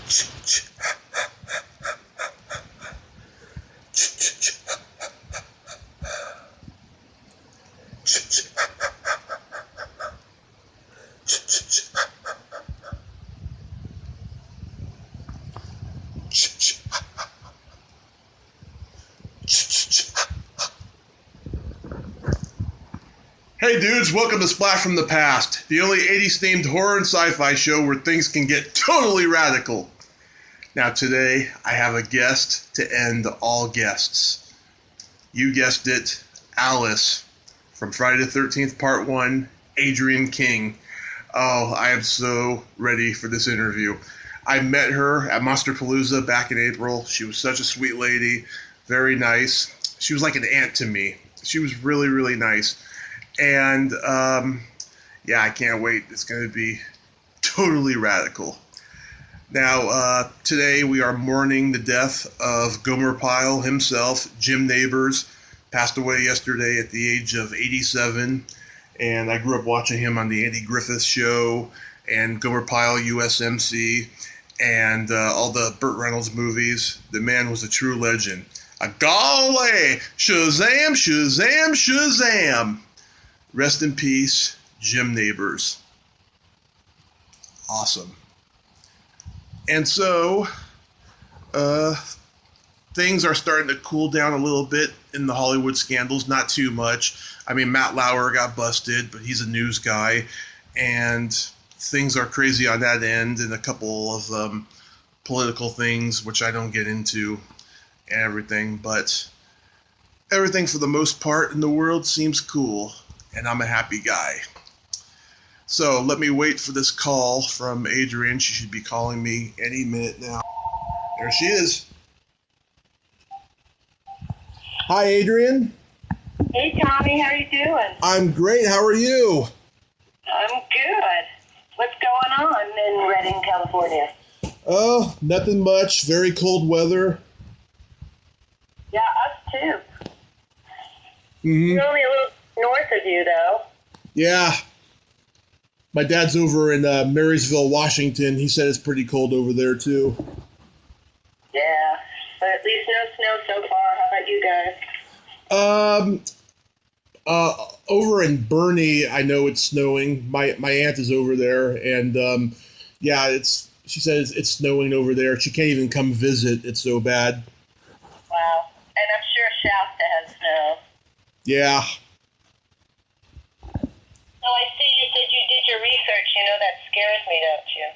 Hey dudes, welcome to Splat from the Past, the only 80s themed horror and sci-fi show where things can get totally radical. Now today, I have a guest to end all guests. You guessed it, Alice, from Friday the 13th Part 1, Adrienne King. Oh, I am so ready for this interview. I met her at Monsterpalooza back in April. She was such a sweet lady, very nice. She was like an aunt to me. She was really, really nice. And, yeah, I can't wait. It's going to be totally radical. Now, today we are mourning the death of Gomer Pyle himself. Jim Nabors passed away yesterday at the age of 87. And I grew up watching him on the Andy Griffith Show and Gomer Pyle USMC and all the Burt Reynolds movies. The man was a true legend. A golly! Shazam, Shazam, Shazam! Rest in peace, Jim Nabors. Awesome. And so, things are starting to cool down a little bit in the Hollywood scandals, not too much. I mean, Matt Lauer got busted, but he's a news guy, and things are crazy on that end, and a couple of political things, which I don't get into, and everything, but everything for the most part in the world seems cool. And I'm a happy guy. So let me wait for this call from Adrienne. She should be calling me any minute now. There she is. Hi, Adrienne. Hey, Tommy. How are you doing? I'm great. How are you? I'm good. What's going on in Redding, California? Oh, nothing much. Very cold weather. Yeah, us too. Mm-hmm. We're only a little north of you, though. Yeah. My dad's over in Marysville, Washington. He said it's pretty cold over there, too. Yeah, but at least no snow so far. How about you guys? Over in Bernie, I know it's snowing. My aunt is over there, and yeah, she says it's snowing over there. She can't even come visit. It's so bad. Wow. And I'm sure Shasta has snow. Yeah. So I see you said you did your research. That scares me, don't you?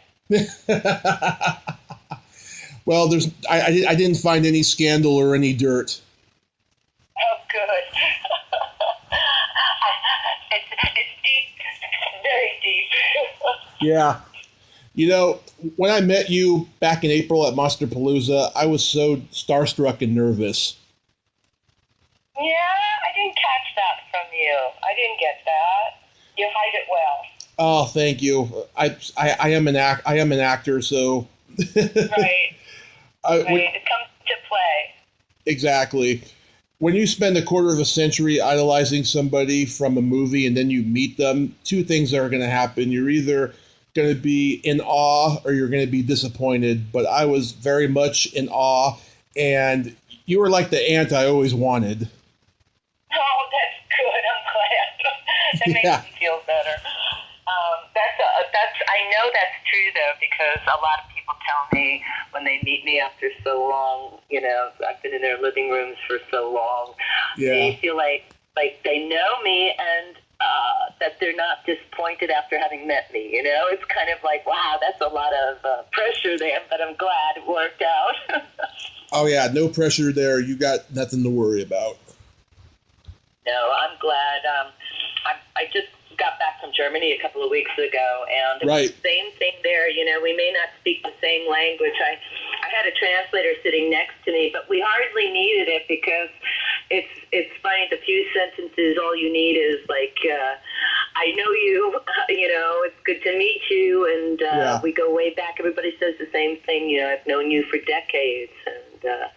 Well, I didn't find any scandal or any dirt. Oh, good. It's deep, very deep. Yeah. You know, when I met you back in April at Monsterpalooza, I was so starstruck and nervous. Yeah, I didn't catch that from you. I didn't get that. You hide it well. Oh, thank you. I am an actor, so. Right. It comes to play. Exactly. When you spend a quarter of a century idolizing somebody from a movie and then you meet them, two things are going to happen. You're either going to be in awe or you're going to be disappointed. But I was very much in awe, and you were like the aunt I always wanted. Oh, that's good. I'm glad. That makes me feel better. I know that's true, though, because a lot of people tell me when they meet me after so long, you know, I've been in their living rooms for so long, they feel like they know me and that they're not disappointed after having met me, you know? It's kind of like, wow, that's a lot of pressure there, but I'm glad it worked out. Oh, yeah, no pressure there. You got nothing to worry about. No, I'm glad. I just got back from Germany a couple of weeks ago, and it was the same thing there. You know, we may not speak the same language. I had a translator sitting next to me, but we hardly needed it because it's funny. The few sentences, all you need is like, I know you, you know, it's good to meet you, and we go way back. Everybody says the same thing. You know, I've known you for decades, and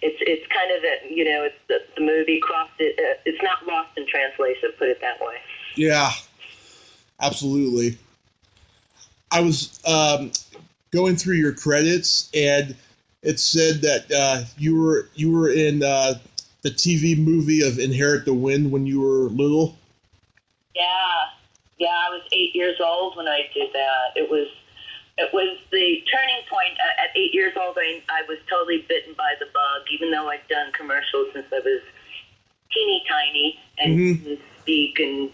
it's kind of that, you know, it's the movie crossed it. It's not lost in translation. Put it that way. Yeah, absolutely. I was going through your credits, and it said that you were in the TV movie of Inherit the Wind when you were little. Yeah, I was 8 years old when I did that. It was the turning point. At 8 years old, I was totally bitten by the bug, even though I'd done commercials since I was teeny tiny and couldn't speak, and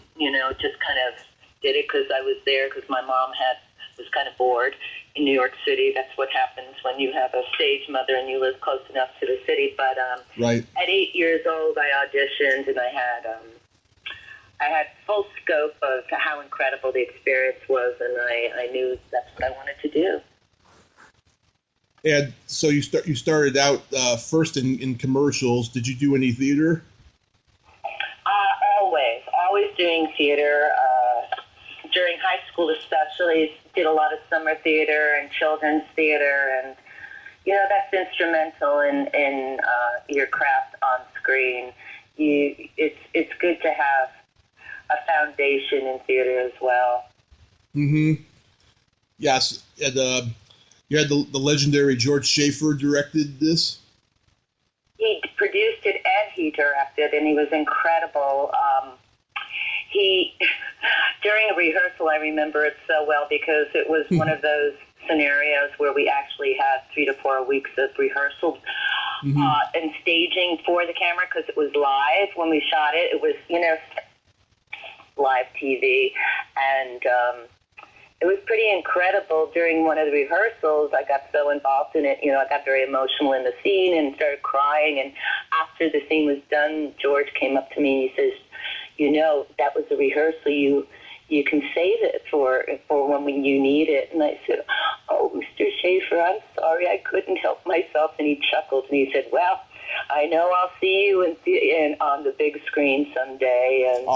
just kind of did it because I was there because my mom was kind of bored in New York City. That's what happens when you have a stage mother and you live close enough to the city. But right. At 8 years old, I auditioned, and I had full scope of how incredible the experience was, and I knew that's what I wanted to do. And so you started out first in commercials. Did you do any theater? Always doing theater. During high school especially, did a lot of summer theater and children's theater, and that's instrumental in your craft on screen. It's good to have a foundation in theater as well. Mm-hmm. Yes, and you had the legendary George Schaefer directed this. He produced it and he directed, and he was incredible. During a rehearsal, I remember it so well because it was one of those scenarios where we actually had 3 to 4 weeks of rehearsal and staging for the camera because it was live when we shot it. It was, live TV, and it was pretty incredible. During one of the rehearsals, I got so involved in it, I got very emotional in the scene and started crying, and after the scene was done, George came up to me and he says, that was a rehearsal. You can save it for when you need it. And I said, oh, Mr. Schaefer, I'm sorry, I couldn't help myself. And he chuckled and he said, well, I know I'll see you on the big screen someday. And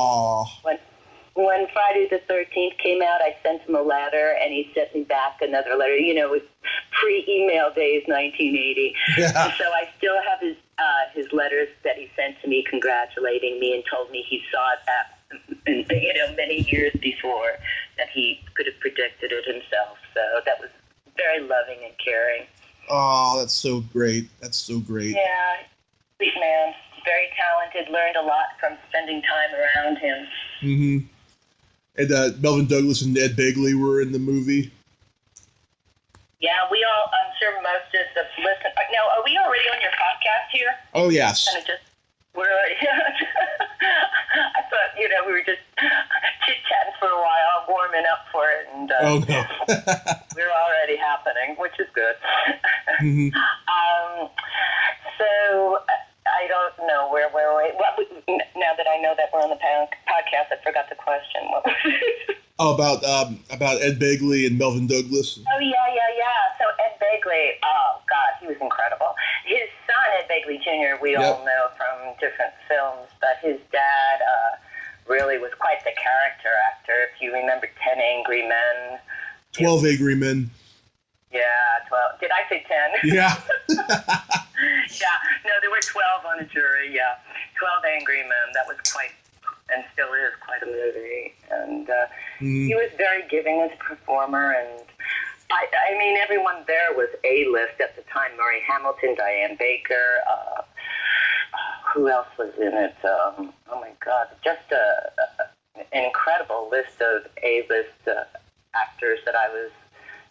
when Friday the 13th came out, I sent him a letter, and he sent me back another letter. It was pre-email days, 1980. Yeah. And so I still have his letters that he sent to me congratulating me and told me he saw it many years before, that he could have predicted it himself. So that was very loving and caring. Oh, that's so great. That's so great. Yeah, sweet man. Very talented. Learned a lot from spending time around him. Mm-hmm. And Melvin Douglas and Ed Begley were in the movie. Yeah, I'm sure most of the listen. Now, are we already on your podcast here? Oh, yes. We're already. I thought, we were just chit-chatting for a while, warming up for it, and oh, no. we're already happening, which is good. Mm-hmm. So I don't know where we. Now that I know that we're on the podcast, I forgot the question. What was it? Oh, about Ed Begley and Melvin Douglas. Oh, yeah. So Ed Begley, oh, God, he was incredible. His son, Ed Begley Jr., we all know from different films, but his dad really was quite the character actor. If you remember 10 Angry Men. 12 Angry Men. Yeah, 12. Did I say 10? Yeah. Yeah, no, there were 12 on the jury, yeah. 12 Angry Men, that was quite, and still is, quite a movie. And he was very giving as a performer, and I mean, everyone there was A-list at the time. Murray Hamilton, Diane Baker, who else was in it? Oh, my God, just an incredible list of A-list actors that I was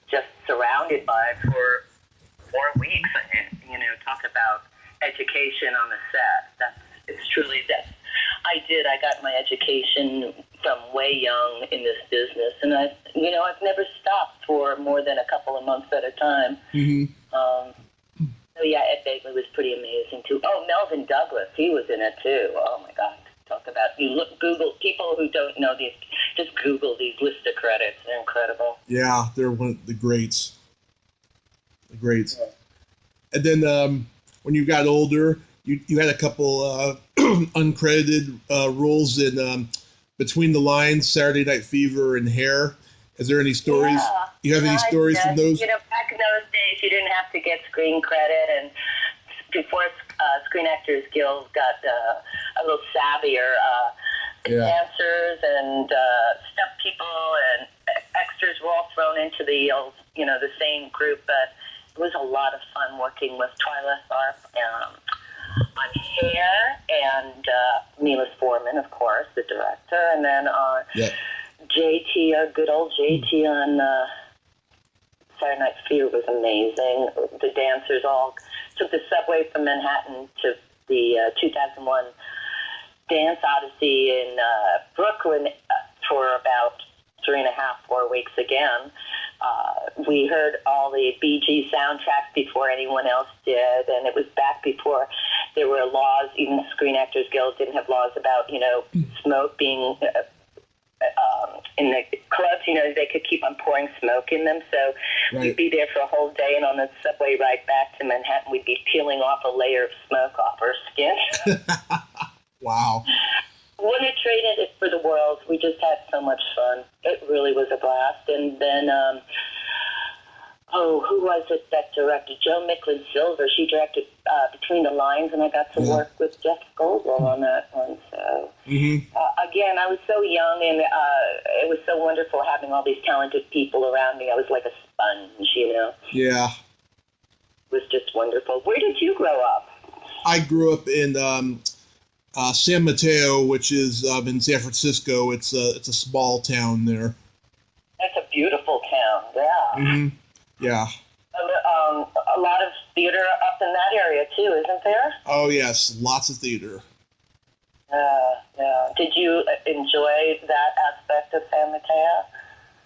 just surrounded by for 4 weeks. And, talk about education on the set. It's truly that. I got my education from way young in this business, and I've never stopped for more than a couple of months at a time. Mm-hmm. So yeah, Ed Begley was pretty amazing too. Oh, Melvin Douglas, he was in it too. Oh my God, talk about Google people who don't know these. Just Google these list of credits; they're incredible. Yeah, they're one of the greats. Yeah. And then when you got older, you had a couple uncredited roles in Between the Lines, Saturday Night Fever, and Hair. Is there any stories? Yeah. You have any stories from those? Back in those days, you didn't have to get screen credit, and before Screen Actors Guild got a little savvier, dancers and stunt people and youngsters were all thrown into the the same group, but it was a lot of fun working with Twyla Tharp on hair, and Milos Forman, of course, the director, and then JT, our good old JT on Saturday Night Fever was amazing. The dancers all took the subway from Manhattan to the 2001 Dance Odyssey in Brooklyn for about 3.5-4 weeks again. We heard all the Bee Gees soundtracks before anyone else did, and it was back before there were laws. Even the Screen Actors Guild didn't have laws about, smoke being in the clubs. They could keep on pouring smoke in them. So we'd be there for a whole day, and on the subway ride back to Manhattan, we'd be peeling off a layer of smoke off our skin. Wow. Wouldn't have traded it for the world. We just had so much fun. It really was a blast. And then, who was it that directed? Jo Micklin Silver. She directed Between the Lines, and I got to work with Jeff Goldblum on that one. So, again, I was so young, and it was so wonderful having all these talented people around me. I was like a sponge, Yeah. It was just wonderful. Where did you grow up? I grew up in San Mateo, which is in San Francisco. It's a small town there. That's a beautiful town. Yeah. Mm-hmm. Yeah. A lot of theater up in that area too, isn't there? Oh yes, lots of theater. Yeah. Did you enjoy that aspect of San Mateo?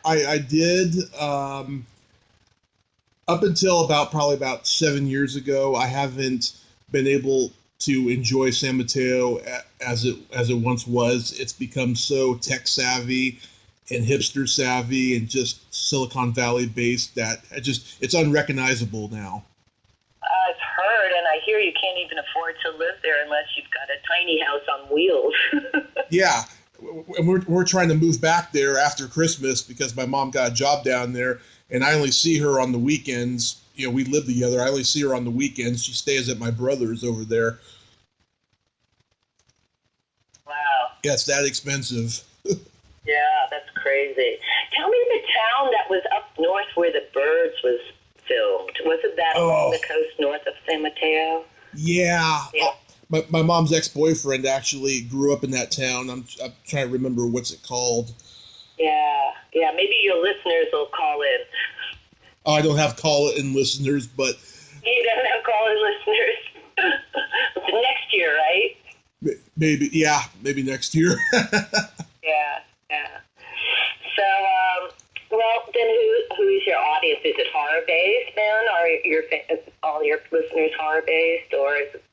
I did. Up until probably about 7 years ago, I haven't been able to enjoy San Mateo as it once was. It's become so tech savvy and hipster savvy and just Silicon Valley based that it's unrecognizable now. I've heard, and I hear you can't even afford to live there unless you've got a tiny house on wheels. Yeah, and we're trying to move back there after Christmas because my mom got a job down there, and I only see her on the weekends. We live together. I only see her on the weekends. She stays at my brother's over there. Wow. Yeah, it's that expensive. Yeah, that's crazy. Tell me the town that was up north where The Birds was filmed. Wasn't that along the coast north of San Mateo? Yeah. My mom's ex-boyfriend actually grew up in that town. I'm trying to remember what's it called. Yeah. Maybe your listeners will call in. Oh, I don't have call-in listeners, but... You don't have call-in listeners? Next year, right? Maybe next year. Yeah. So, well, then who's your audience? Is it horror-based, then? Are all your listeners horror-based, or is it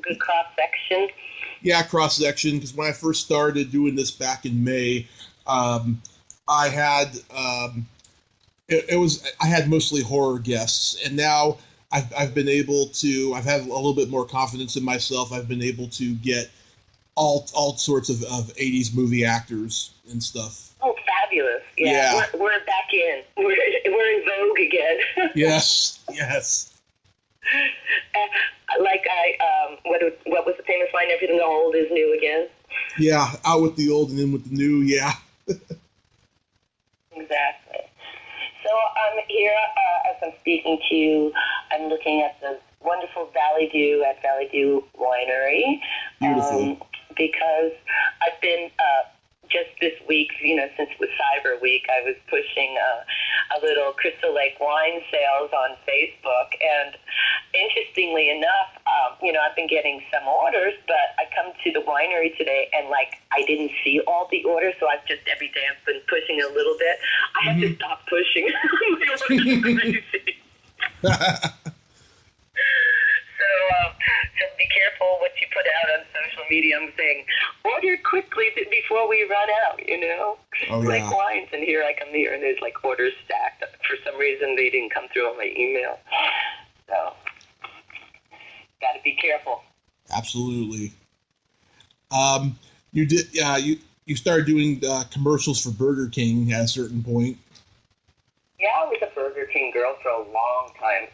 good cross-section? Yeah, cross-section, because when I first started doing this back in May, I had... I had mostly horror guests, and now I've been able to. I've had a little bit more confidence in myself. I've been able to get all sorts of 80s movie actors and stuff. Oh, fabulous! Yeah. We're back in. We're in vogue again. Yes. What was the famous line? Everything old is new again. Yeah, out with the old and in with the new. Yeah. Exactly. So I'm here as I'm speaking to you. I'm looking at the wonderful Valley View at Valley View Winery. Beautiful. Because I've been just this week, since it was Cyber Week, I was pushing a little Crystal Lake wine sales on Facebook. And interestingly enough, I've been getting some orders, but I come to the winery today and I didn't see all the orders, so I've just every day I've been pushing a little bit. I have to stop pushing. Crazy. So be careful what you put out on social media. I'm saying, order quickly before we run out, Oh, yeah. Like wines, and here I come here, and there's orders stacked. For some reason, they didn't come through on my email. So, got to be careful. Absolutely. You started doing commercials for Burger King at a certain point. Yeah, I was a Burger King girl for a long time,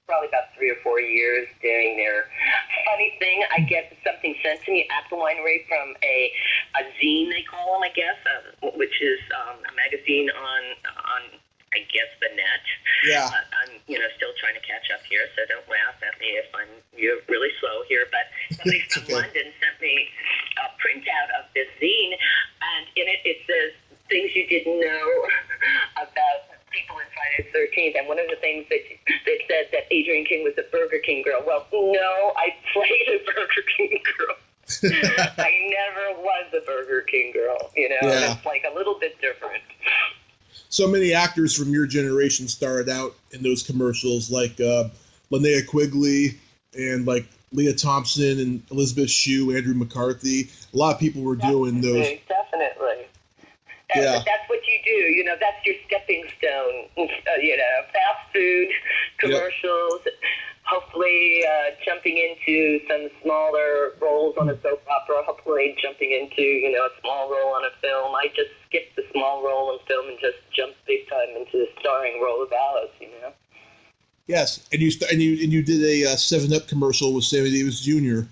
probably about 3 or 4 years doing their funny thing. I get something sent to me at the winery from a a zine, they call them, I guess, which is a magazine on I guess the net. Yeah. I'm still trying to catch up here, so don't laugh at me if you're really slow here. But somebody from London sent me a printout of this zine, and in it says things you didn't know about people in Friday the 13th. And one of the things that said that Adrienne King was a Burger King girl. Well, no, I played a Burger King girl. I never was a Burger King girl. Yeah. It's like a little bit different. So many actors from your generation started out in those commercials, like Linnea Quigley and like Leah Thompson and Elizabeth Shue, Andrew McCarthy. A lot of people were doing those. Definitely. Yeah. That's what you do. That's your stepping stone. Fast food commercials. Yep. Hopefully jumping into some smaller roles on a soap opera, hopefully jumping into, a small role on a film. I just skipped the small role in film and just jumped big time into the starring role of Alice, Yes, and you did a 7-Up commercial with Sammy Davis Jr.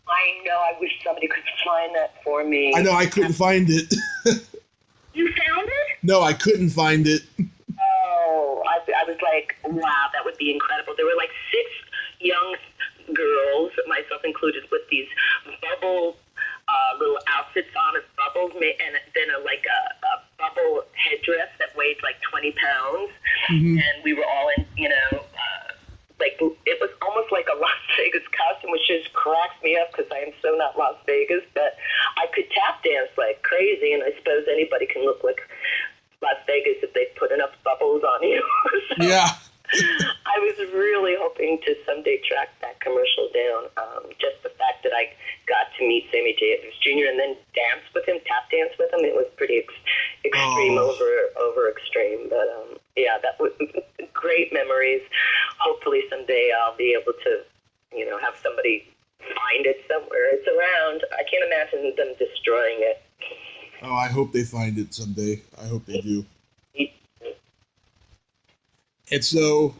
I know, I wish somebody could find that for me. I know, I couldn't find it. You found it? No, I couldn't find it. I was like, wow, that would be incredible. There were like 6 young girls, myself included, with these bubble little outfits on as bubbles, and then a bubble headdress that weighed like 20 pounds. Mm-hmm. And we were all in, it was almost like a Las Vegas costume, which just cracks me up because I am so not Las Vegas, but I could tap dance like crazy, and I suppose anybody can look like Las Vegas if they put enough bubbles on you. So yeah. I was really hoping to someday track that commercial down. Just the fact that I got to meet Sammy Davis Jr. and then tap dance with him, it was pretty extreme over extreme. But that was great memories. Hopefully someday I'll be able to, have somebody find it somewhere. It's around. I can't imagine them destroying it. Oh, I hope they find it someday. I hope they do. And so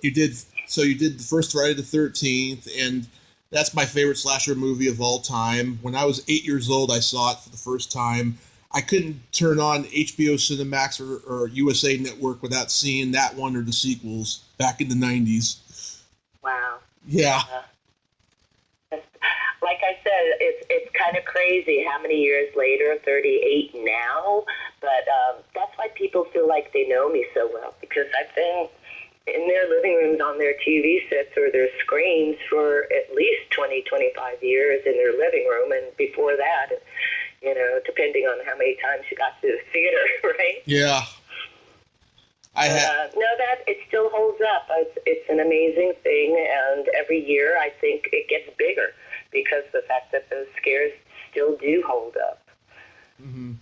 you did the first Friday the 13th, and that's my favorite slasher movie of all time. When I was 8 years old, I saw it for the first time. I couldn't turn on HBO Cinemax or USA Network without seeing that one or the sequels back in the 90s. Wow. Yeah. Like I said, it's kind of crazy how many years later, 38 now, but that's why people feel like they know me so well, because I've been in their living rooms, on their TV sets or their screens for at least 20, 25 years in their living room, and before that, depending on how many times you got to the theater, right? Yeah. That it still holds up. It's an amazing thing, and every year I think it gets bigger, because the fact that those scares still do hold up. Mm-hmm.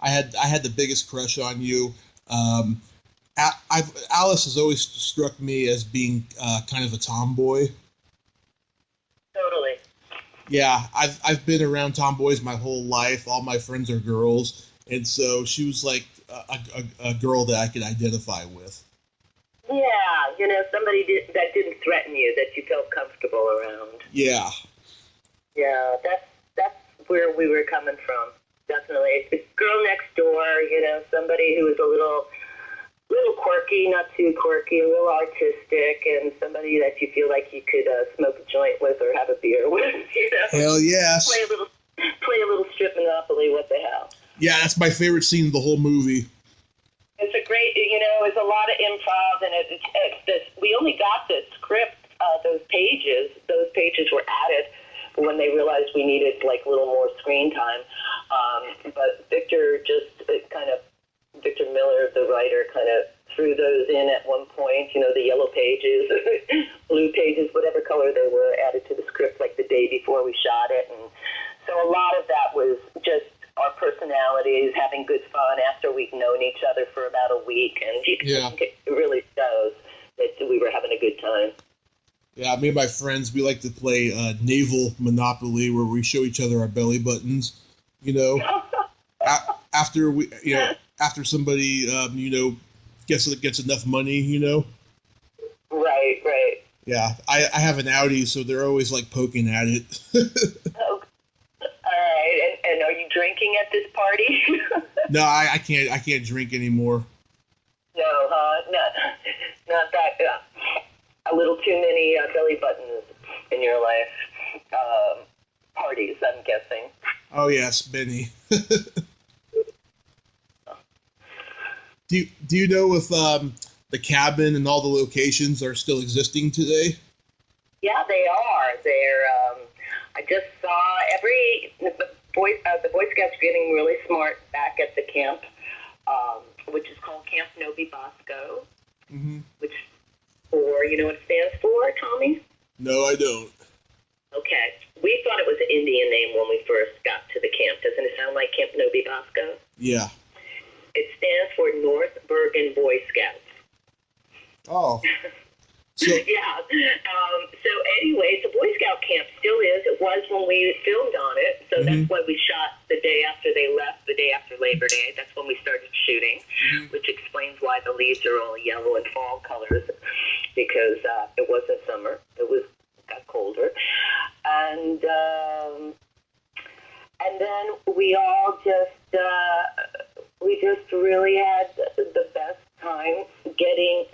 I had the biggest crush on you. Alice has always struck me as being kind of a tomboy. Totally. Yeah, I've been around tomboys my whole life. All my friends are girls, and so she was like a girl that I could identify with. Yeah, somebody that didn't threaten you, that you felt comfortable around. Yeah. Yeah, that's where we were coming from. Definitely. It's girl next door, somebody who was a little quirky, not too quirky, a little artistic, and somebody that you feel like you could smoke a joint with or have a beer with, Hell yes. Play a little strip Monopoly, what the hell. Yeah, that's my favorite scene of the whole movie. It's a great, it's a lot of improv, and we only got the script, those pages were added when they realized we needed like a little more screen time. But Victor Miller, the writer, kind of threw those in at one point, the yellow pages, blue pages, whatever color they were, added to the script like the day before we shot it. And so a lot of that was just our personalities, having good fun after we'd known each other for about a week. And it really shows that we were having a good time. Yeah, me and my friends, we like to play naval Monopoly, where we show each other our belly buttons. After we, after somebody, gets enough money, Right. Yeah, I have an Audi, so they're always like poking at it. Oh, all right. And are you No, I can't drink anymore. No, not that. A little too many belly buttons in your life. Parties, I'm guessing. Oh yes, many. Do you know if the cabin and all the locations are still existing today? Yeah, they are. I just saw the Boy Scouts getting really smart back at the camp, which is called Camp Novi Bosco. Mm-hmm. Which, you know what it stands for, Tommy? No, I don't. Okay. We thought it was an Indian name when we first got to the camp. Doesn't it sound like Camp Novi Bosco? Yeah. It stands for North Bergen Boy Scouts. Oh. So, yeah. So anyway, the Boy Scout camp still is. It was when we filmed on it. So that's why we shot the day after they left, the day after Labor Day. That's when we started shooting, which explains why the leaves are all yellow and fall colors, because it wasn't summer. It got colder. And then we all just really had the best time getting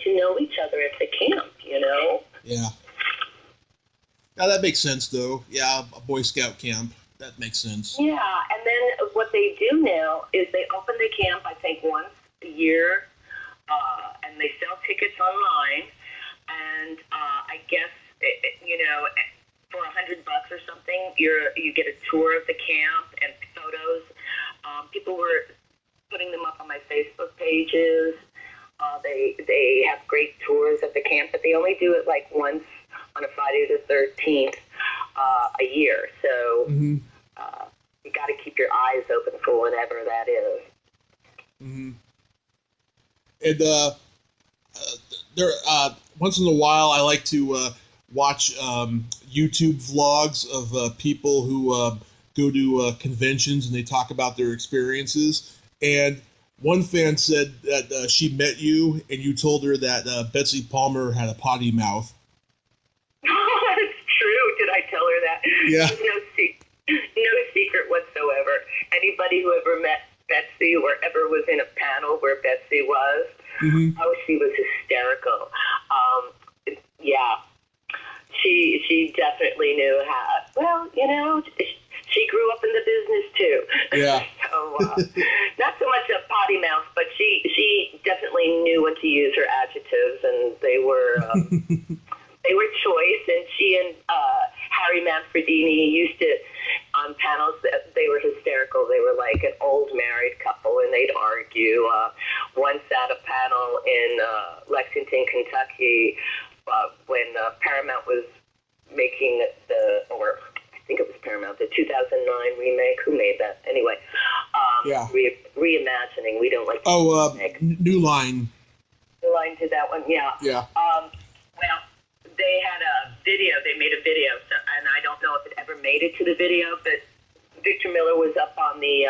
to know each other at the camp, you know? Yeah. Now that makes sense, though. Yeah, a Boy Scout camp. That makes sense. Yeah, and then what they do now is they open the camp, I think, once a year, and they sell tickets online, and I guess, for $100 or something, you get a tour of the camp and photos. People were putting them up on my Facebook pages. They have great tours of the camp, but they only do it like once on a Friday the 13th a year. So you got to keep your eyes open for whatever that is. Mm-hmm. And there, once in a while, I like to watch YouTube vlogs of people who go to conventions and they talk about their experiences. And one fan said that she met you and you told her that Betsy Palmer had a potty mouth. That's true. Did I tell her that? Yeah. There's no secret whatsoever. Anybody who ever met Betsy or ever was in a panel where Betsy was, she was hysterical. Yeah. She definitely knew how. Well, she grew up in the business too. Yeah. So not so much a potty mouth, but she definitely knew when to use her adjectives, and they were choice. And she and Harry Manfredini used to on panels. They were hysterical. They were like an old married couple, and they'd argue. Once at a panel in Lexington, Kentucky, when Paramount was making I think it was Paramount, the 2009 remake. Who made that? Anyway, reimagining. We don't like remake. New Line. New Line did that one, yeah. Yeah. Well, they had a video. They made a video, and I don't know if it ever made it to the video, but Victor Miller was up on the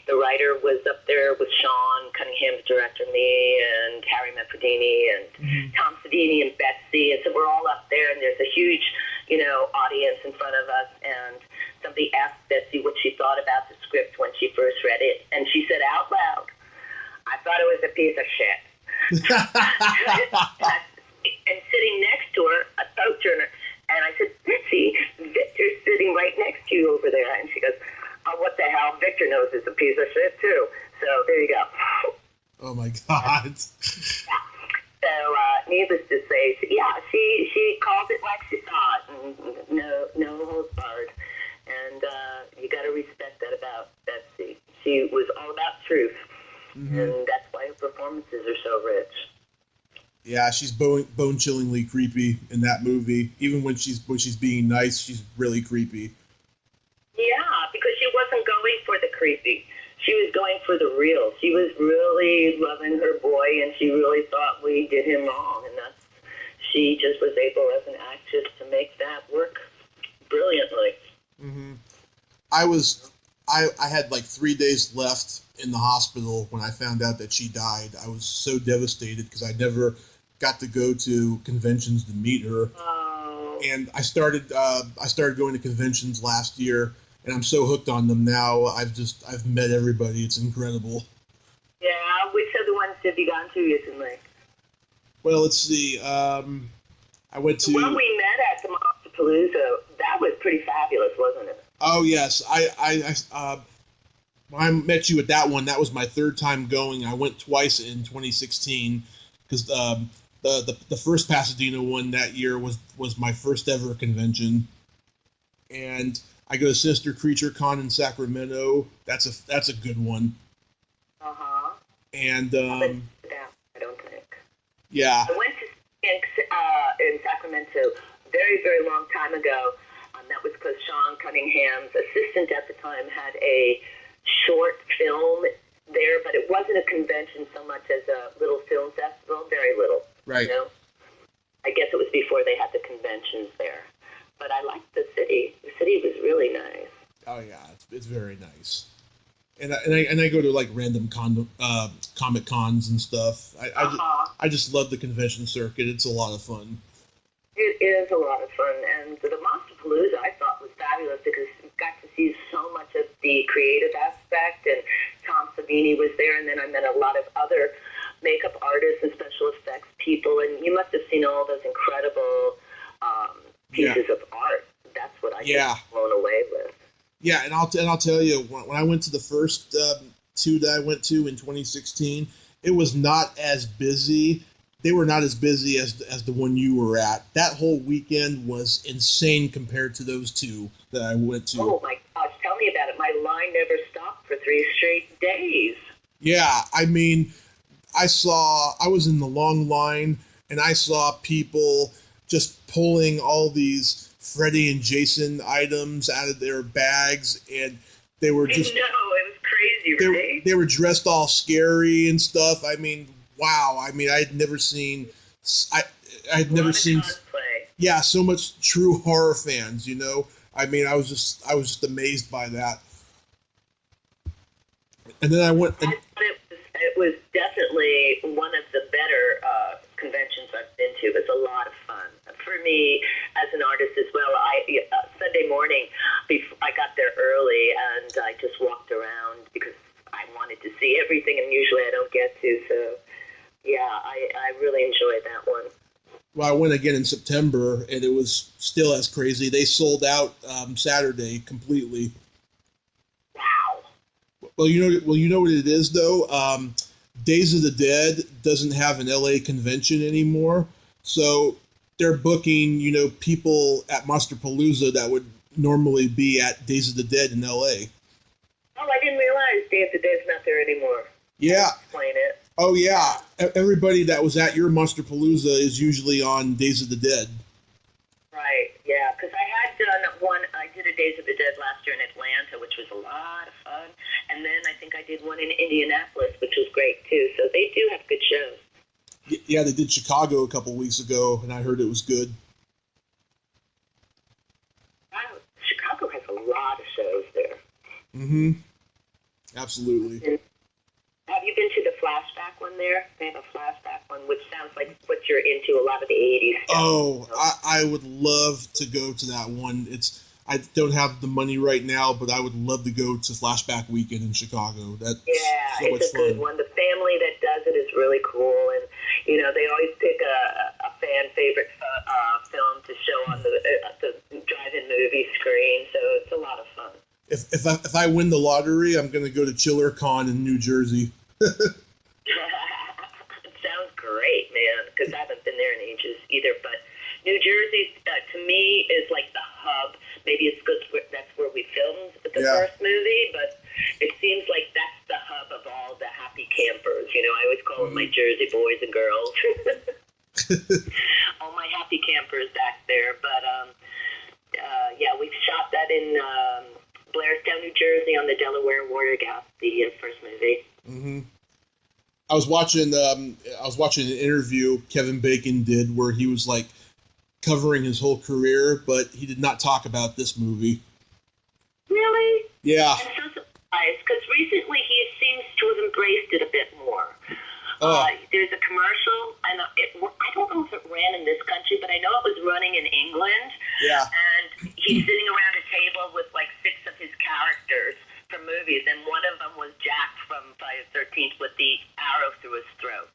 writer was up there with Sean Cunningham, the director, me, and Harry Manfredini, and Tom Savini, and Betsy. And so we're all up there, and there's a huge, audience in front of us. And somebody asked Betsy what she thought about the script when she first read it. And she said out loud, "I thought it was a piece of shit." And sitting next to her, I spoke to her, and I said, "Betsy, Victor's sitting right next to you over there." And she goes, "Oh, what the hell? Victor knows it's a piece of shit, too." So there you go. Oh, my God. Yeah. So, needless to say, she called it like she saw it, and no holds barred. And you got to respect that about Betsy. She was all about truth, and that's why her performances are so rich. Yeah, she's bone-chillingly creepy in that movie. Even when she's being nice, she's really creepy. Yeah, because she wasn't going for the creepy. She was going for the real. She was really loving her boy, and she really thought we did him wrong. And she just was able, as an actress, to make that work brilliantly. I had like 3 days left in the hospital when I found out that she died. I was so devastated because I never got to go to conventions to meet her. Oh. And I started going to conventions last year, and I'm so hooked on them now. I've met everybody. It's incredible. Yeah, which other ones have you gone to recently? Well, let's see. I went to... The one we met at the Monstapalooza, that was pretty fabulous, wasn't it? Oh, yes. When I met you at that one, that was my third time going. I went twice in 2016 because the first Pasadena one that year was my first ever convention. And I go to Sinister Creature Con in Sacramento. That's a good one. Uh-huh. And I don't think. Yeah. I went to in Sacramento very, very long time ago. That was because Sean Cunningham's assistant at the time had a short film there, but it wasn't a convention so much as a little film festival, very little. Right. You know? I guess it was before they had the conventions there. But I liked the city. The city was really nice. Oh yeah, it's very nice. And I go to like random Comic Cons and stuff. I just love the convention circuit. It's a lot of fun. It is a lot of fun, and the Monstapalooza I thought was fabulous because you got to see so much of the creative aspect, and Tom Savini was there, and then I met a lot of other makeup artists and special effects people, and you must have seen all those incredible pieces of art. That's what I was blown away with. Yeah, and I'll tell you, when I went to the first two that I went to in 2016, it was not as busy. They were not as busy as the one you were at. That whole weekend was insane compared to those two that I went to. Oh my gosh, tell me about it. My line never stopped for 3 straight days. Yeah, I mean, I was in the long line, and I saw people just pulling all these Freddy and Jason items out of their bags, and they were just... I know, it was crazy, right? They were dressed all scary and stuff. I mean, wow. I mean, I had never seen... I'd never seen... cosplay. Yeah, so much true horror fans, you know? I mean, I was just amazed by that. And then I went... I thought it was definitely one of the better conventions I've been to. It was a lot of fun. For me, as an artist as well, Sunday morning, I got there early, and I just walked around because I wanted to see everything, and usually I don't get to. So, yeah, I really enjoyed that one. Well, I went again in September, and it was still as crazy. They sold out Saturday completely. Wow. Well, you know what it is though. Days of the Dead doesn't have an LA convention anymore, so they're booking people at Monsterpalooza that would normally be at Days of the Dead in LA. Oh, I didn't realize Day of the Dead's not there anymore. Yeah. Explain it. Oh yeah, everybody that was at your Monsterpalooza is usually on Days of the Dead. Right, yeah, because I had done one, I did a Days of the Dead last year in Atlanta, which was a lot of fun, and then I think I did one in Indianapolis, which was great too, so they do have good shows. Yeah, they did Chicago a couple weeks ago, and I heard it was good. Wow, Chicago has a lot of shows there. Mm-hmm. Absolutely. And have you been to the flashback one there? They have a flashback one, which sounds like what you're into, a lot of the 80s stuff. Oh, I would love to go to that one. I don't have the money right now, but I would love to go to Flashback Weekend in Chicago. That's so much it's a good one. The family that does it is really cool, and they always pick a fan favorite film to show on the drive-in movie screen, so it's a lot of fun. If I win the lottery, I'm going to go to ChillerCon in New Jersey. It sounds great, man, because I haven't been there in ages either. But New Jersey, to me, is like the hub. Maybe it's because that's where we filmed the first movie, but it seems like that's the hub of all the happy campers. I always call them my Jersey boys and girls. All my happy campers back there. But, yeah, we shot that in Blairstown, New Jersey, on the Delaware Water Gap, the first movie. Mm-hmm. I was watching an interview Kevin Bacon did where he was like covering his whole career, but he did not talk about this movie. Really? Yeah. I'm so surprised because recently he seems to have embraced it a bit more. There's a commercial, and I don't know if it ran in this country, but I know it was running in England. Yeah. And he's sitting around a table with like 6 of his characters from movies, and one of them was Jack from Friday the 13th with the arrow through his throat.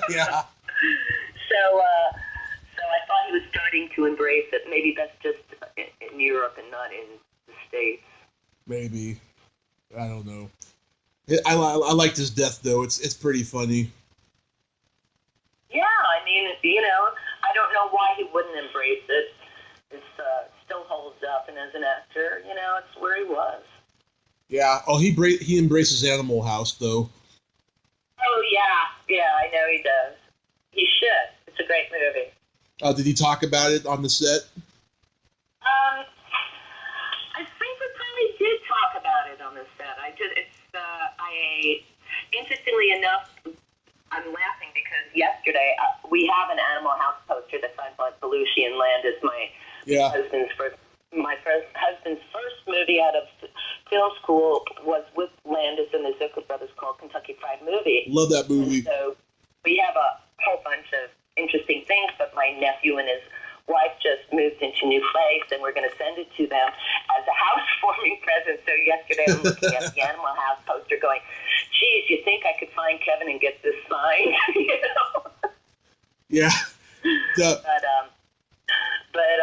Yeah. So I thought he was starting to embrace it. Maybe that's just in Europe and not in the States. Maybe. I don't know. I liked his death, though. It's pretty funny. Yeah, I mean, I don't know why he wouldn't embrace it. It still holds up, and as an actor, it's where he was. Yeah. Oh, he embraces Animal House, though. Oh, yeah, I know he does. He should. It's a great movie. Did he talk about it on the set? I think we probably did talk about it on the set. Interestingly enough, I'm laughing because yesterday we have an Animal House poster that signed by Belushi and Landis, my husband's first movie out of film school was with Landis and the Zucker brothers called Kentucky Fried Movie. Love that movie. And so we have a whole bunch of interesting things, but my nephew and his wife just moved into a new place, and we're going to send it to them as a housewarming present. So yesterday I'm looking at the Animal House poster going, geez, you think I could find Kevin and get this signed? Yeah. But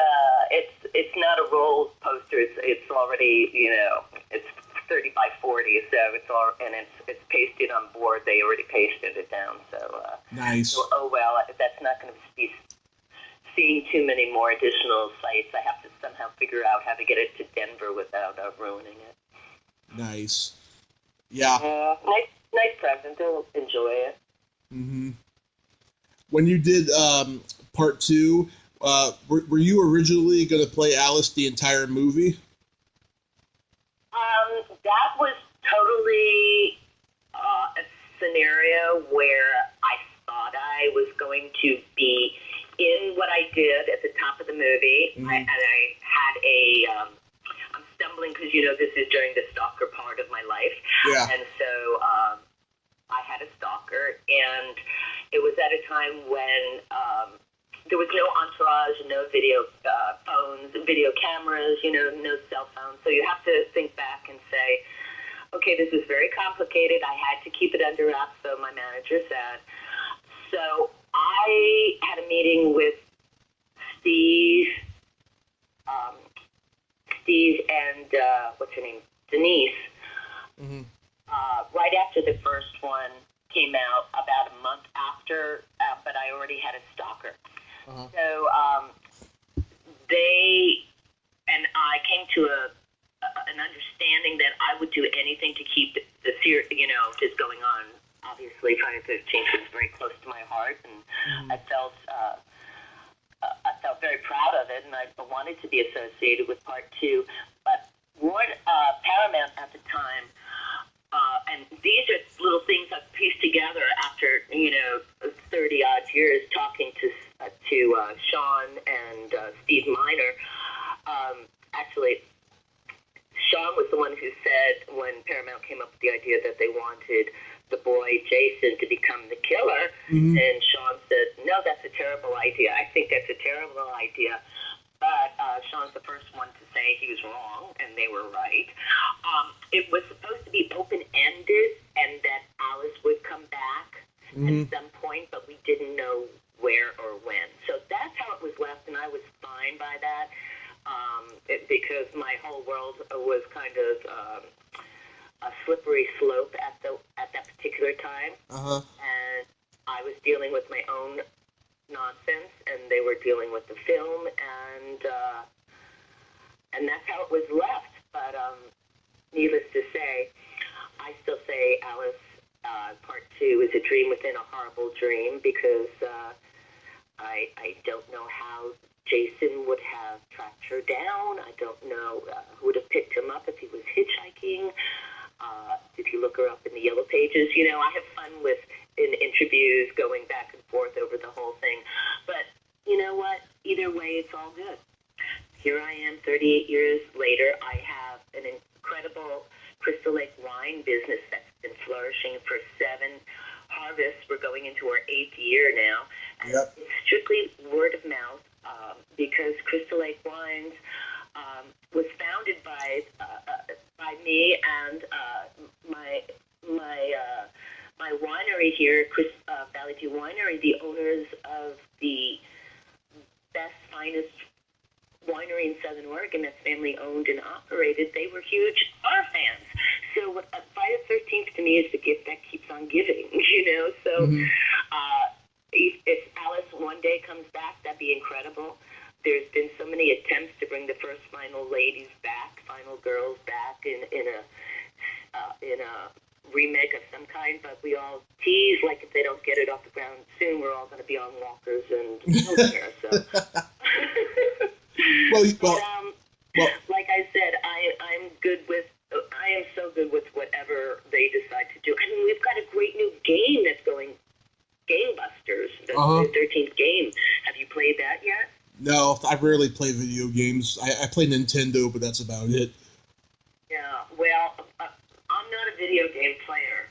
it's not a roll poster. It's already, it's 30 by 40, so it's pasted on board. They already pasted it down. So nice. So, oh well, that's not going to be seeing too many more additional sites. I have to somehow figure out how to get it to Denver without ruining it. Nice. Yeah. Nice present. They'll enjoy it. Mm-hmm. When you did part 2, were you originally going to play Alice the entire movie? That was totally a scenario where I thought I was going to be in what I did at the top of the movie. Mm-hmm. I had I'm stumbling because, this is during the stalker part of my life. Yeah. And so I had a stalker, and it was at a time when there was no entourage, no video phones, video cameras, no cell phones. So you have to think back and say, okay, this is very complicated. I had to keep it under wraps, so my manager said. So I had a meeting with Steve and what's her name, Denise. Mm-hmm. Right after the first one came out, about a month after, but I already had a stalker. Uh-huh. So they and I came to an understanding that I would do anything to keep the fear, just going on. Obviously, Friday the 13th was very close to my heart, and mm-hmm. I felt very proud of it, and I wanted to be associated with Part 2. But Paramount at the time, and these are little things I've pieced together after 30 odd years talking to Sean and Steve Miner. Actually, Sean was the one who said when Paramount came up with the idea that they wanted the boy Jason to become the killer, mm-hmm. and Sean said, no, that's a terrible idea. I think that's a terrible idea. But Sean's the first one to say he was wrong, and they were right. It was supposed to be open-ended, and that Alice would come back mm-hmm. at some point, but we didn't know where or when. So that's how it was left, and I was fine by that, because my whole world was kind of a slippery slope at that particular time. Uh-huh. And I was dealing with my own nonsense, and they were dealing with the film, and that's how it was left. But needless to say, I still say Alice Part 2 is a dream within a horrible dream, because I don't know how Jason would have tracked her down. I don't know who would have picked him up if he was hitchhiking. Did he look her up in the yellow pages? I have fun in interviews going back and forth over the whole thing. But you know what? Either way, it's all good. Here I am 38 years later. I have an incredible Crystal Lake wine business that's been flourishing for 7 harvests. We're going into our 8th year now. And yep. It's strictly word of mouth, because Crystal Lake wines was founded by me and my my my winery here, Chris Valley View Winery, the owners of the best, finest winery in Southern Oregon that's family owned and operated. They were huge horror fans. So Friday the 13th to me is the gift that keeps on giving, So if Alice one day comes back, that'd be incredible. There's been so many attempts to bring the first Final Ladies back, Final Girls back in a remake of some kind, but we all tease like if they don't get it off the ground soon, we're all going to be on walkers and wheelchairs. So. Well, like I said, I'm good with. I am so good with whatever they decide to do. I mean, we've got a great new game that's going gangbusters. That's the 13th game. Have you played that yet? No, I rarely play video games. I play Nintendo, but that's about it. Yeah, well, I'm not a video game player,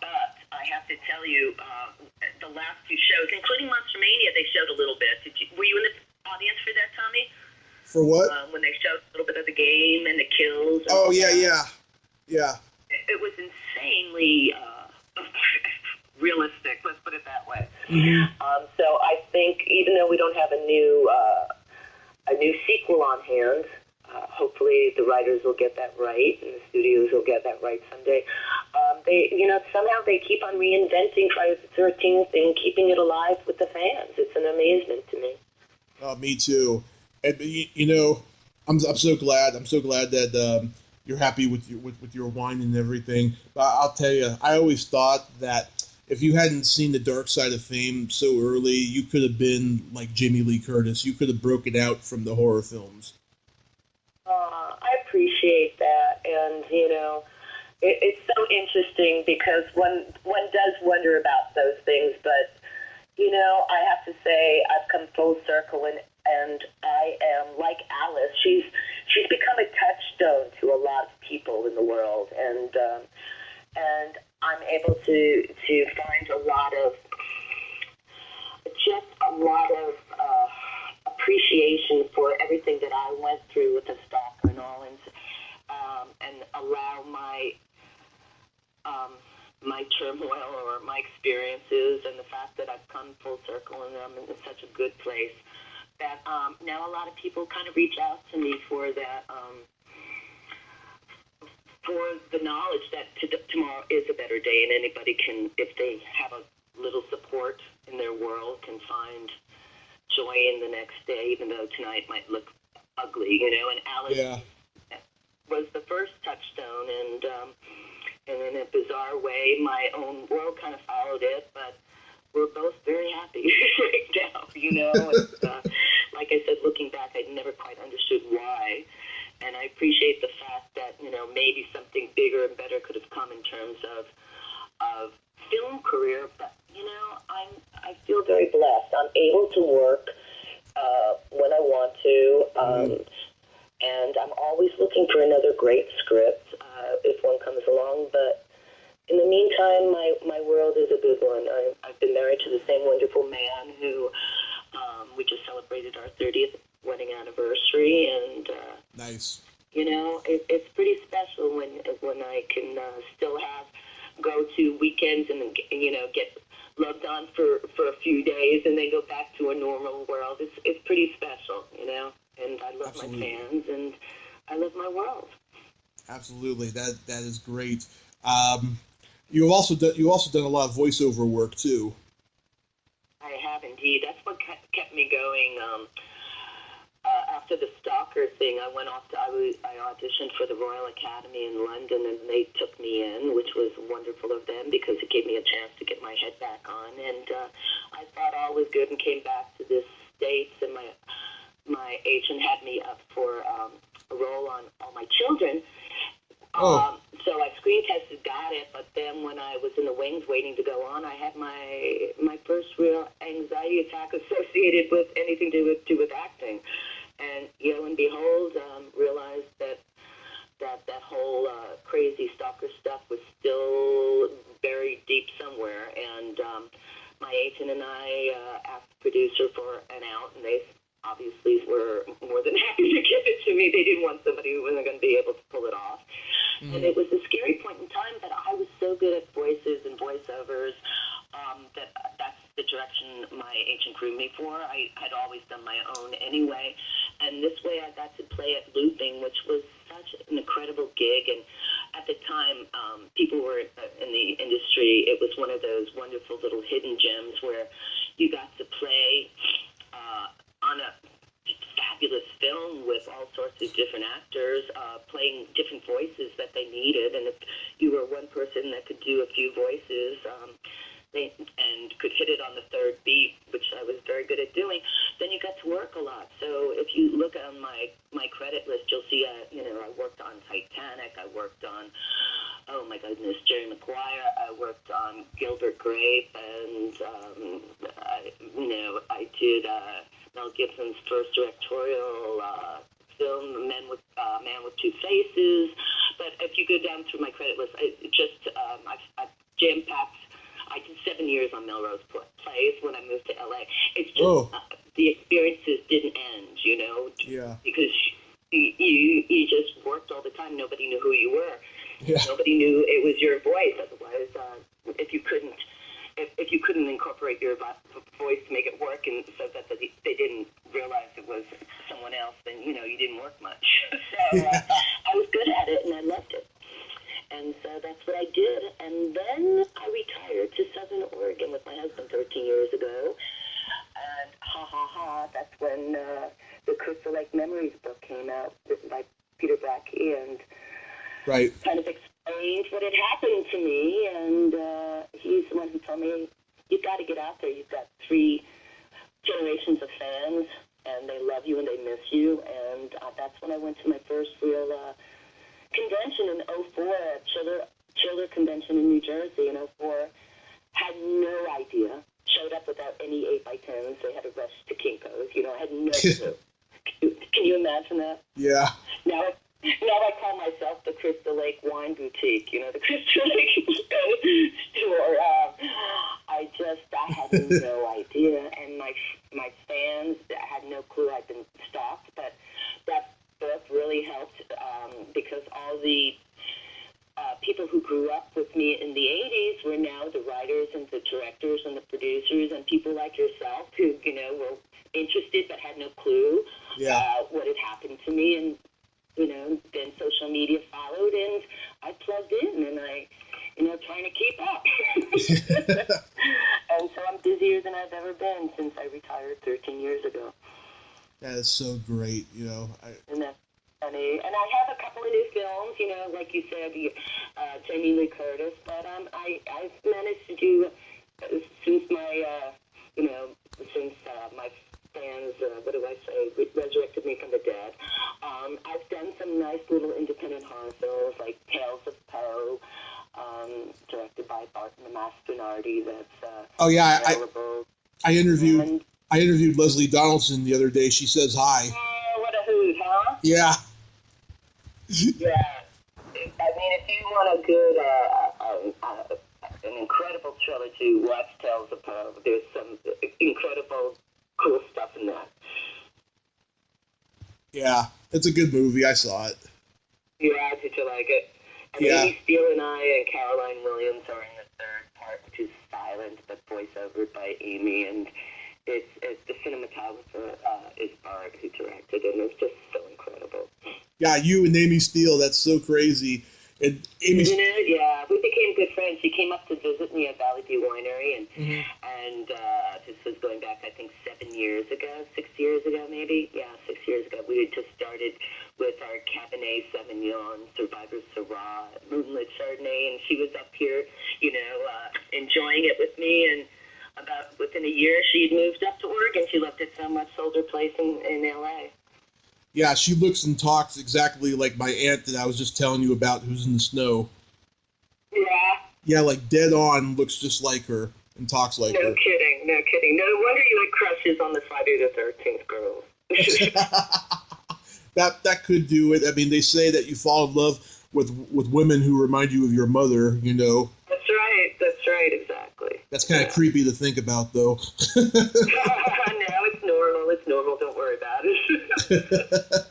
but I have to tell you, the last two shows, including Monster Mania, they showed a little bit. Were you in the audience for that, Tommy? For what? When they showed a little bit of the game and the kills. Oh, yeah. It was insanely realistic, let's put it that way. Mm-hmm. So I think even though we don't have a new sequel on hand, hopefully the writers will get that right and the studios will get that right someday. Somehow they keep on reinventing Friday the 13th and keeping it alive with the fans. It's an amazement to me. Me too. And I'm so glad. I'm so glad that you're happy with your wine and everything. But I'll tell you, I always thought that if you hadn't seen the dark side of fame so early, you could have been like Jamie Lee Curtis. You could have broken out from the horror films. I appreciate that, and it's so interesting because one does wonder about those things. But I have to say I've come full circle, and I am like Alice. She's become a touchstone to a lot of people in the world, and I'm able to find a lot of appreciation for everything that I went through with the stalker and all, and allow my turmoil or my experiences and the fact that I've come full circle and I'm in such a good place that now a lot of people kind of reach out to me for that, for the knowledge that tomorrow is a better day, and anybody can, if they have a little support in their world, can find joy in the next day, even though tonight might look ugly, and Alice was the first touchstone, and in a bizarre way, my own world kind of followed it, but we're both very happy right now, And, like I said, looking back, I never quite understood why, and I appreciate the fact that, maybe something bigger and better could have come in terms of film career, but, I feel very blessed. I'm able to work when I want to, and I'm always looking for another great script if one comes along, but in the meantime, my world is a good one. I've been married to the same wonderful man who we just celebrated our 30th wedding anniversary, and nice. It's pretty special when I can still go to weekends and get loved on for a few days and then go back to a normal world. It's pretty special, and I love Absolutely. My fans and I love my world. Absolutely, that is great. You've also done a lot of voiceover work too. I have indeed. That's what kept me going. After the stalker thing, I auditioned for the Royal Academy in London, and they took me in, which was wonderful of them because it gave me a chance to get my head back on. And I thought all was good and came back to the States, and my agent had me up for a role on All My Children. So I screen tested, got it, but then when I was in the wings waiting to go on, I had my first real anxiety attack associated with anything to do with acting. And, and behold, realized that whole crazy stalker stuff was still buried deep somewhere. And my agent and I asked the producer for an out, and they obviously were more than happy to give it to me. They didn't want somebody who wasn't going to be able to pull it off. Mm-hmm. And it was a scary point in time, but I was so good at voices and voiceovers that's the direction my agent groomed me for. I had always done my own anyway. And this way I got to play at looping, which was such an incredible gig. And at the time, people were in the industry. It was one of those wonderful little hidden gems where you got to play on a fabulous film with all sorts of different actors playing different voices that they needed. And if you were one person that could do a few voices and could hit it on the third beat, which I was very good at doing, then you got to work a lot. So if you look on my credit list, you'll see, I worked on Titanic, I worked on, oh my goodness, Jerry Maguire, I worked on Gilbert Grape, and I did Mel Gibson's first directorial film, Man with Two Faces. But if you go down through my credit list, I've jam-packed. I did 7 years on Melrose Place when I moved to LA. It's just the experiences didn't end, Yeah. Because you just worked all the time. Nobody knew who you were. Yeah. Nobody knew it was your voice. Otherwise, if you couldn't incorporate your voice to make it work, and so that they didn't realize it was someone else, then you didn't work much. So I was good at it, and I loved it. And so that's what I did. And then I retired to Southern Oregon with my husband 13 years ago. And that's when the Crystal Lake Memories book came out, written by Peter Blackie, and kind of explained what had happened to me. And he's the one who told me, you've got to get out there. You've got 3 generations of fans, and they love you and they miss you. And that's when I went to my first real convention in 2004, Chiller Convention in New Jersey in 2004. Had no idea. Showed up without any 8x10s. They had a rush to Kinko's. I had no clue. Can you imagine that? Yeah. Now I call myself the Crystal Lake Wine Boutique. The Crystal Lake store. I had no idea, and my fans had no clue I'd been stalked. But that book really helped because all the people who grew up with me in the 80s were now the writers and the directors and the producers and people like yourself who, were interested but had no clue what had happened to me. And, then social media followed, and I plugged in, and I, trying to keep up. And so I'm busier than I've ever been since I retired 13 years ago. That is so great, And that's funny. And I have a couple of new films, like you said, Jamie Lee Curtis. But I've managed to do, since my, my fans, resurrected me from the dead. I've done some nice little independent horror films like Tales of Poe, directed by Barton the Mastronardi. That's available. I interviewed Leslie Donaldson the other day. She says hi. Oh, what a hoot, huh? Yeah. Yeah. I mean, if you want a good, an incredible trilogy, watch Tales of Poe. There's some incredible, cool stuff in that. Yeah, it's a good movie. I saw it. Yeah, did you like it? And Amy Steele and I and Caroline Williams are in the third part, which is silent but voiceovered by Amy, and it's the cinematographer is Bart who directed it, and it's just so incredible. Yeah, you and Amy Steele, that's so crazy. And Amy, isn't it? Yeah, we became good friends. She came up to visit me at Valley View Winery, and this was going back, I think, 6 years ago, maybe. Yeah, 6 years ago. We had just started with our Cabernet Sauvignon, Survivor Syrah, Moonlit Chardonnay, and she was up here, enjoying it with me. And about within a year, she had moved up to Oregon. She loved it so much, sold her place in L.A. Yeah, she looks and talks exactly like my aunt that I was just telling you about, who's in the snow. Yeah. Yeah, like dead on, looks just like her and talks like her. No kidding. No wonder you had crushes on the Friday the 13th girls. That could do it. I mean, they say that you fall in love with women who remind you of your mother, That's right, exactly. That's kind of creepy to think about, though. No, it's normal. Don't worry God.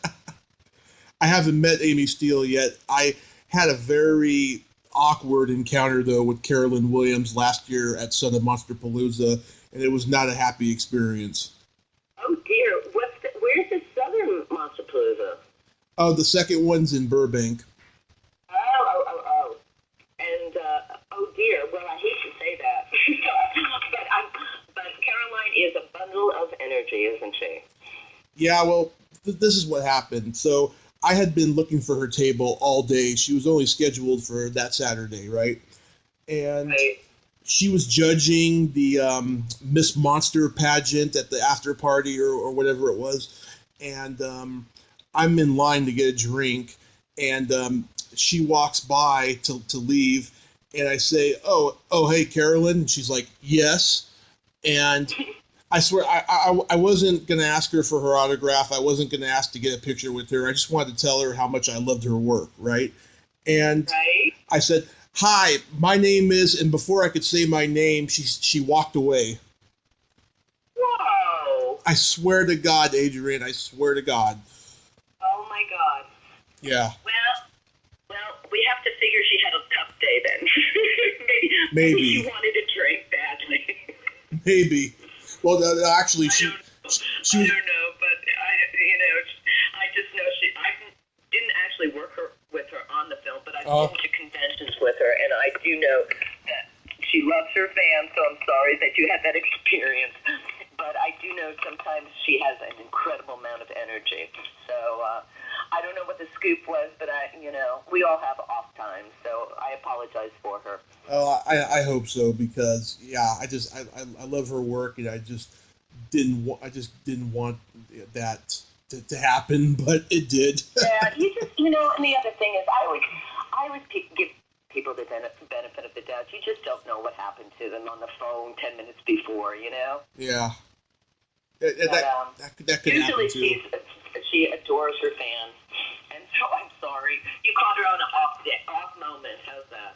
I haven't met Amy Steele yet. I had a very awkward encounter, though, with Carolyn Williams last year at Southern Monsterpalooza, and it was not a happy experience. Oh, dear. Where's the Southern Monsterpalooza? Oh, the second one's in Burbank. Oh. And, oh, dear. Well, I hate to say that. but Caroline is a bundle of energy, isn't she? Yeah, well, this is what happened. So I had been looking for her table all day. She was only scheduled for that Saturday, right? And she was judging the Miss Monster pageant at the after party or whatever it was. And I'm in line to get a drink. And she walks by to leave. And I say, oh, hey, Carolyn. And she's like, yes. And I swear, I wasn't going to ask her for her autograph. I wasn't going to ask to get a picture with her. I just wanted to tell her how much I loved her work, right? And I said, hi, my name is, and before I could say my name, she walked away. Whoa. I swear to God, Adrienne, I swear to God. Oh, my God. Yeah. Well, we have to figure she had a tough day then. Maybe she wanted a drink badly. Maybe. Well, actually, I don't know, but I just know I didn't actually work with her on the film, but I've been to conventions with her, and I do know that she loves her fans. So I'm sorry that you had that experience, but I do know sometimes she has an incredible amount of energy. So I don't know what the scoop was, but we all have off times, so I apologize for her. Oh, I hope so, because I love her work, and I just didn't want that to happen, but it did. Yeah, and the other thing is, I always give people the benefit of the doubt. You just don't know what happened to them on the phone 10 minutes before, Yeah. That could happen usually too. She adores her fans, and so I'm sorry. You caught her on an off moment. How's that?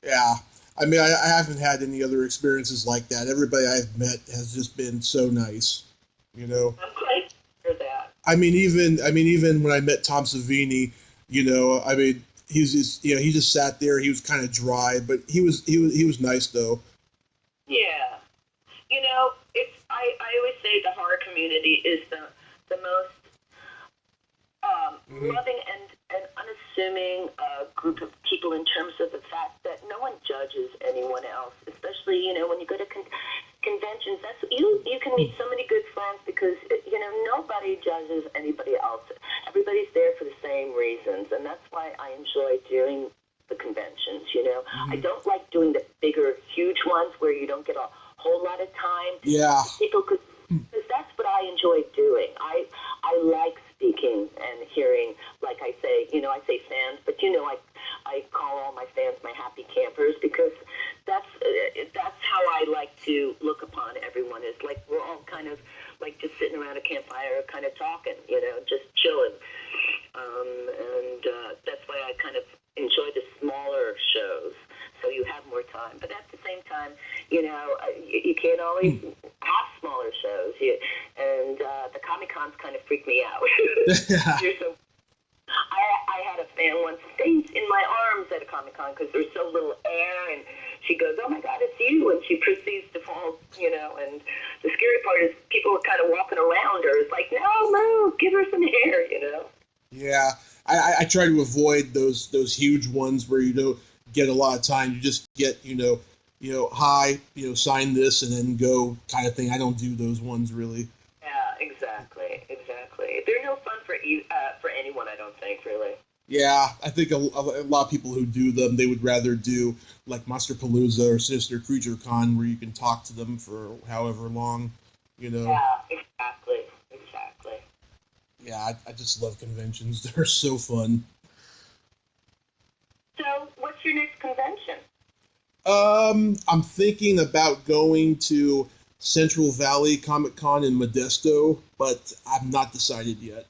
Yeah. I mean, I haven't had any other experiences like that. Everybody I've met has just been so nice, I'm glad for that. I mean, even when I met Tom Savini, he just sat there. He was kind of dry, but he was nice though. Yeah. I always say the horror community is the most loving and unassuming group of people in terms of the fact that no one judges anyone else, especially when you go to conventions. That's you can meet so many good friends because nobody judges anybody else. Everybody's there for the same reasons, and that's why I enjoy doing the conventions. I don't like doing the bigger, huge ones where you don't get a whole lot of time to people, because that's what I enjoy doing. I like speaking and hearing, like I say, I say fans, but I call all my fans my happy campers, because that's how I like to look upon everyone. It's like we're all kind of like just sitting around a campfire, kind of talking, just chilling, and that's why I kind of enjoy the smaller shows. So you have more time, but at the same time, you can't always have smaller shows. And the Comic-Cons kind of freak me out. I had a fan once faint in my arms at a Comic-Con because there's so little air, and she goes, "Oh my God, it's you!" And she proceeds to fall, And the scary part is people are kind of walking around her. It's like, no, give her some air, Yeah, I try to avoid those huge ones where you don't get a lot of time. You just get, hi, sign this and then go kind of thing. I don't do those ones really. Yeah, exactly. They're no fun for anyone, I don't think, really. Yeah, I think a lot of people who do them, they would rather do like Monsterpalooza or Sinister Creature Con, where you can talk to them for however long, Yeah, exactly. Yeah, I just love conventions. They're so fun. So, what's your next convention? I'm thinking about going to Central Valley Comic Con in Modesto, but I'm not decided yet.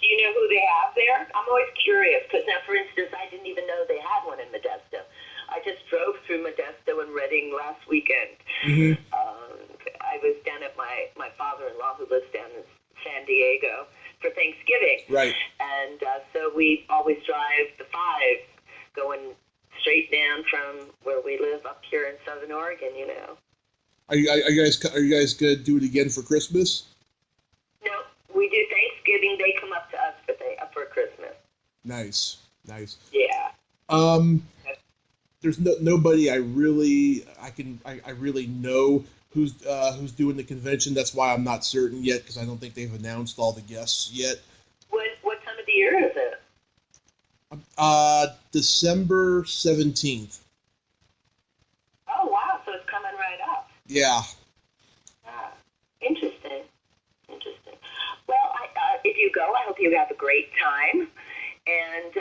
Do you know who they have there? I'm always curious, because now, for instance, I didn't even know they had one in Modesto. I just drove through Modesto and Reading last weekend. I was down at my father-in-law, who lives down in San Diego for Thanksgiving. Right. And so we always drive the 5 going straight down from where we live up here in Southern Oregon, you know. Are you guys going to do it again for Christmas? No, we do Thanksgiving. They come up to us for Christmas. Nice. Yeah. There's nobody I really know who's doing the convention. That's why I'm not certain yet, because I don't think they've announced all the guests yet. What time of the year is it? December 17th. Oh, wow, so it's coming right up. Yeah. Interesting. Well, if you go, I hope you have a great time, and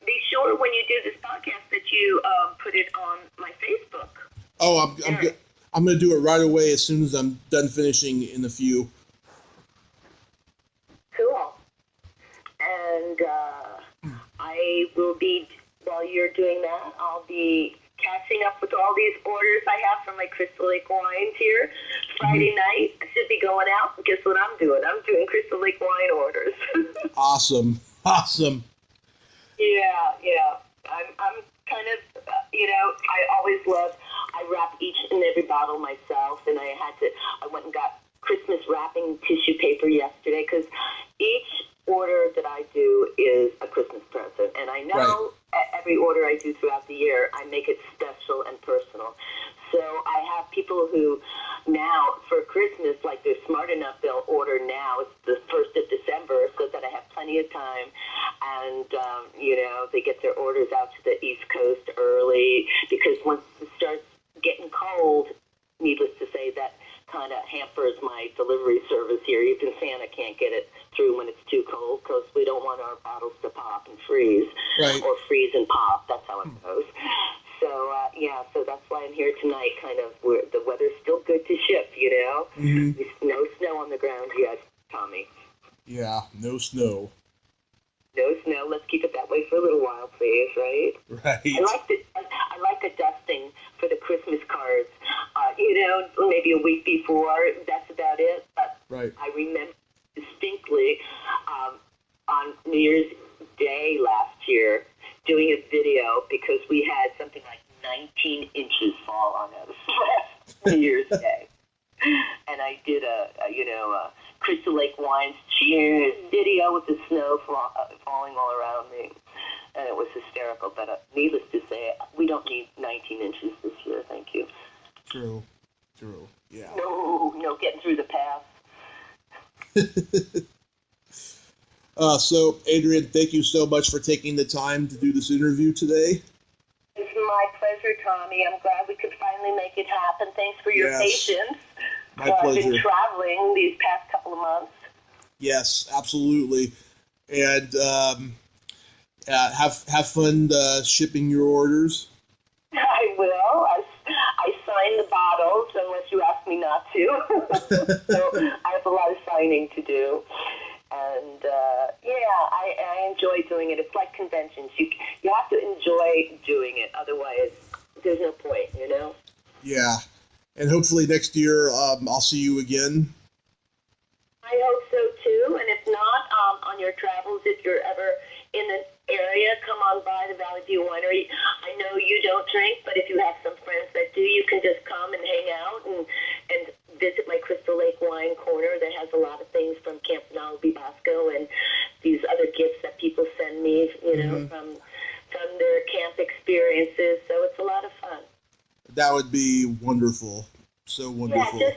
be sure when you do this podcast that you put it on my Facebook. Oh, I'm going to do it right away as soon as I'm done finishing in a few. Cool. And I will be, while you're doing that, I'll be catching up with all these orders I have from my Crystal Lake wines here. Friday night, I should be going out. Guess what I'm doing? I'm doing Crystal Lake wine orders. Awesome. Yeah. I'm kind of, I wrap each and every bottle myself, and I went and got Christmas wrapping tissue paper yesterday, because each order that I do is a Christmas present, and I know every order I do throughout the year, I make it special and personal. So I have people who now, for Christmas, like they're smart enough, they'll order now. It's the 1st of December, so that I have plenty of time. And, they get their orders out to the East Coast early, because once it starts getting cold, needless to say, that kind of hampers my delivery service here. Even Santa can't get it through when it's too cold, because we don't want our bottles to pop and freeze, or freeze and pop. That's how it goes. So that's why I'm here tonight. Kind of, where the weather's still good to ship, Mm-hmm. There's no snow on the ground yet, Tommy. Yeah, no snow. No snow. Let's keep it that way for a little while, please. Right. Right. I like the dusting for the Christmas cards. Maybe a week before. That's about it. But I remember distinctly on New Year's Day last year doing a video, because we had something like 19 inches fall on us New Year's Day, and I did a Crystal Lake Wines cheers video with the snow falling all around me, and it was hysterical. But needless to say, we don't need 19 inches this year. Thank you. True. Yeah. No, getting through the path. So, Adrienne, thank you so much for taking the time to do this interview today. It's my pleasure, Tommy. I'm glad we could finally make it happen. Thanks for your patience. My pleasure. I've been traveling these past couple of months. Yes, absolutely. And have fun shipping your orders. I will. I sign the bottles unless you ask me not to. So I have a lot of signing to do. And, I enjoy doing it. It's like conventions. You have to enjoy doing it. Otherwise, there's no point, Yeah. And hopefully next year I'll see you again. I hope so, too. And if not, on your travels, if you're ever in the area, come on by the Valley View Winery. I know you don't drink, but if you have some friends that do, you can just come and hang out and visit my Crystal Lake Wine Corner that has a lot of things from Camp Nalby-Bosco and these other gifts that people send me, from their camp experiences. So it's a lot of fun. That would be wonderful. So wonderful. Yeah,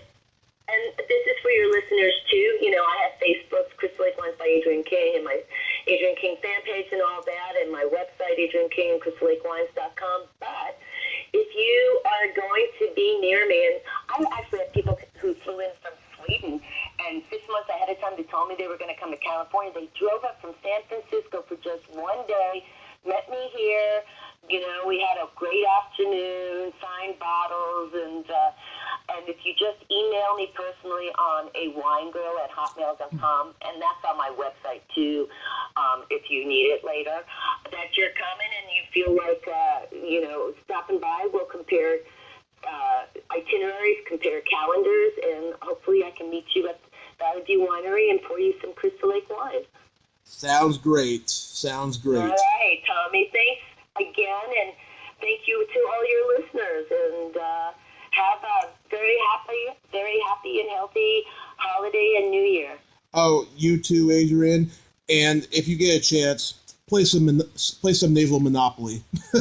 and this is for your listeners, too. I have Facebook, Crystal Lake Wines by Adrienne King, and my Adrienne King fan page and all that, and my website, Adrienne King and CrystalLakeWines.com. But if you are going to be near me, and I actually have people who flew in from Sweden, and 6 months ahead of time they told me they were going to come to California. They drove up from San Francisco for just one day, met me here. We had a great afternoon, signed bottles, and if you just email me personally on awinegirl@hotmail.com, and that's on my website too, if you need it later, that you're coming and you feel like, stopping by, we'll compare itineraries, compare calendars, and hopefully I can meet you at Valley View Winery and pour you some Crystal Lake wine. Sounds great. Sounds great. All right, Tommy. Thanks again, and thank you to all your listeners. And have a very happy and healthy holiday and New Year. Oh, you too, Adrienne. And if you get a chance, play some Naval Monopoly. I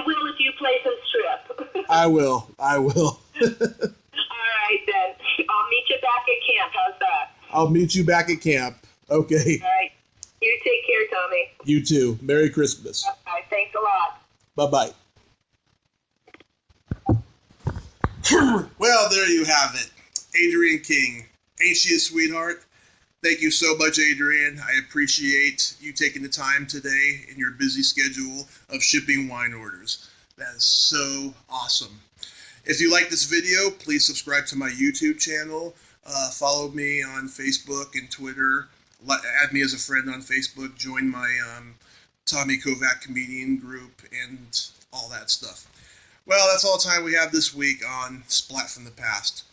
will if you play some Strip. I will. All right, then. I'll meet you back at camp. How's that? I'll meet you back at camp. Okay. All right. You take care, Tommy. You too. Merry Christmas. Bye. Thanks a lot. Bye-bye. Well, there you have it. Adrienne King. Ain't she a sweetheart? Thank you so much, Adrienne. I appreciate you taking the time today in your busy schedule of shipping wine orders. That is so awesome. If you like this video, please subscribe to my YouTube channel. Follow me on Facebook and Twitter. Add me as a friend on Facebook. Join my Tommy Kovac comedian group and all that stuff. Well, that's all the time we have this week on Splat from the Past.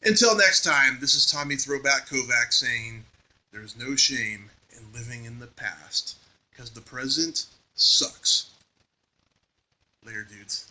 Until next time, this is Tommy Throwback Kovac saying, there's no shame in living in the past, because the present sucks. Later, dudes.